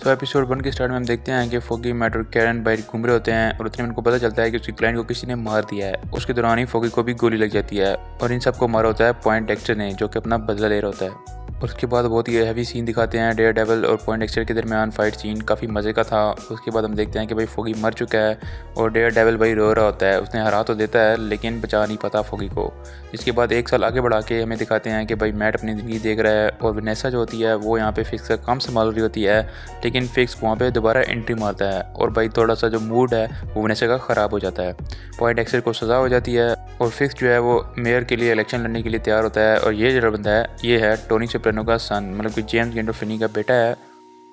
तो एपिसोड 1 के स्टार्ट में हम देखते हैं कि फोगी मैट और कैरन बाहर घूम रहे होते हैं और उतने में उनको पता चलता है कि उसकी क्लाइंट को किसी ने मार दिया है। उसके दौरान ही फोगी को भी गोली लग जाती है और इन सबको मारा होता है पॉइंट डेक्स्टर ने, जो कि अपना बदला ले रहा होता है। उसके बाद बहुत ही हैवी सीन दिखाते हैं डेयर डेविल और पॉइंट डेक्स्टर के दरमियान फाइट सीन काफ़ी मज़े का था। उसके बाद हम देखते हैं कि भाई फोगी मर चुका है और डेयर डेविल भाई रो रहा होता है। उसने हरा तो देता है लेकिन बचा नहीं पाता फोगी को। इसके बाद एक साल आगे बढ़ा के हमें दिखाते हैं कि भाई मैट अपनी ज़िंदगी देख रहा है और वनेसा जो होती है वो यहाँ पे फिक्स का काम संभाल रही होती है, लेकिन फिक्स वहाँ पे दोबारा एंट्री मारता है और भाई थोड़ा सा जो मूड है वो वनेसा का ख़राब हो जाता है। पॉइंट डेक्स्टर को सज़ा हो जाती है और फिक्स जो है वो मेयर के लिए इलेक्शन लड़ने के लिए तैयार होता है। और ये जो बंदा है ये है टोनी सोप्रानो का सन, मतलब कि जेम्स गैंडोल्फिनी का बेटा है।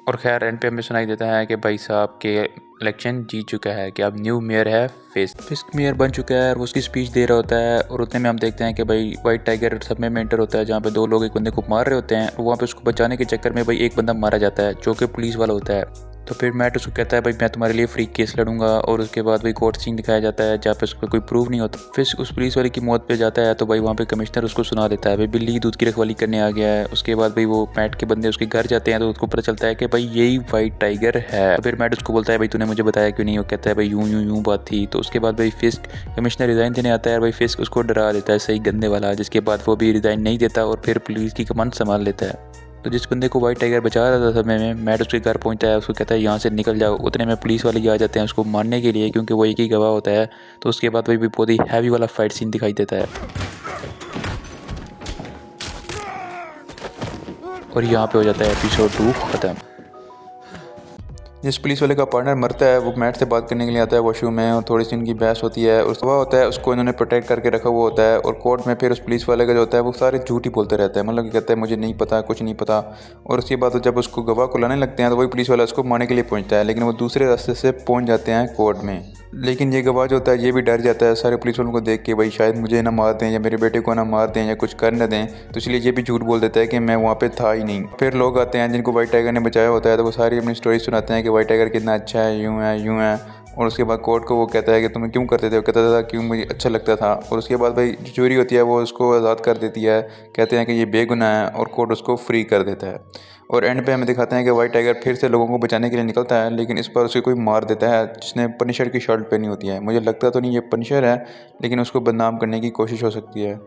और खैर एंड पे हमें सुनाई देता है कि भाई साहब के इलेक्शन जीत चुका है, कि अब न्यू मेयर है फिस्क मेयर बन चुका है और उसकी स्पीच दे रहा होता है। और उतने में हम देखते हैं कि भाई वाइट टाइगर सब में एंटर होता है, जहाँ पे दो लोग एक बंदे को मार रहे होते हैं और वहाँ पे उसको बचाने के चक्कर में भाई एक बंदा मारा जाता है जो कि पुलिस वाला होता है। तो फिर मैट उसको कहता है भाई मैं तुम्हारे लिए फ्री केस लड़ूंगा और उसके बाद भाई कोर्ट सीन दिखाया जाता है जहाँ पे उस पर कोई प्रूफ नहीं होता। फिर उस पुलिस वाले की मौत पे जाता है तो भाई वहाँ पे कमिश्नर उसको सुना देता है भाई बिल्ली दूध की रखवाली करने आ गया है। उसके बाद भाई वो मैट के बंदे उसके घर जाते हैं तो उसको पता चलता है कि भाई यही वाइट टाइगर है। तो फिर मैट उसको बोलता है भाई तूने मुझे बताया क्यों नहीं। वो कहता है भाई यूं यूं यूं बात थी। तो उसके बाद भाई फिस्क कमिश्नर रिज़ाइन देने आता है और भाई फिस्क उसको डरा देता है सही गंदे वाला, जिसके बाद वो भी रिज़ाइन नहीं देता और फिर पुलिस की कमान संभाल लेता है। तो जिस बंदे को वाइट टाइगर बचा रहा था समय में मैट उसके घर पहुंचता है, उसको कहता है यहाँ से निकल जाओ। उतने में पुलिस वाले आ जाते हैं उसको मारने के लिए क्योंकि वो एक ही गवाह होता है। तो उसके बाद भाई भी बहुत ही हैवी वाला फाइट सीन दिखाई देता है और यहाँ पे हो जाता है एपिसोड 2 ख़त्म। जिस पुलिस वाले का पार्टनर मरता है वो मैट से बात करने के लिए आता है वॉशरूम में और थोड़ी सी उनकी बहस होती है। उस वह होता है उसको इन्होंने प्रोटेक्ट करके रखा हुआ होता है और कोर्ट में फिर उस पुलिस वाले का जो होता है वो सारे झूठ ही बोलते रहता है, मतलब कि कहता है मुझे नहीं पता, कुछ नहीं पता। और उसके बाद जब उसको गवाह को लाने लगते हैं तो वही पुलिस वाला उसको मारने के लिए पहुंचता है, लेकिन वो दूसरे रास्ते से पहुंच जाते हैं कोर्ट में। लेकिन ये गवाह जो होता है ये भी डर जाता है सारे पुलिस वालों को देख के, भाई शायद मुझे ना मार दें या मेरे बेटे को ना मार दें या कुछ कर न दें। तो इसलिए ये भी झूठ बोल देता है कि मैं वहाँ पे था ही नहीं। फिर लोग आते हैं जिनको वाइट टाइगर ने बचाया होता है तो वो सारी अपनी स्टोरी सुनाते हैं कि वाइट टाइगर कितना अच्छा है, यूँ है यूँ है। और उसके बाद कोर्ट को वो कहता है कि तुम्हें क्यों करते थे। वो कहता था क्यों मुझे अच्छा लगता था। और उसके बाद भाई जो चोरी होती है वो उसको आज़ाद कर देती है, कहते हैं कि ये बेगुनाह है और कोर्ट उसको फ्री कर देता है। और एंड पे हमें दिखाते हैं कि वाइट टाइगर फिर से लोगों को बचाने के लिए निकलता है, लेकिन इस पर उसे कोई मार देता है जिसने पनिशर की शर्ट पहनी होती है। मुझे लगता तो नहीं ये पनिशर है, लेकिन उसको बदनाम करने की कोशिश हो सकती है।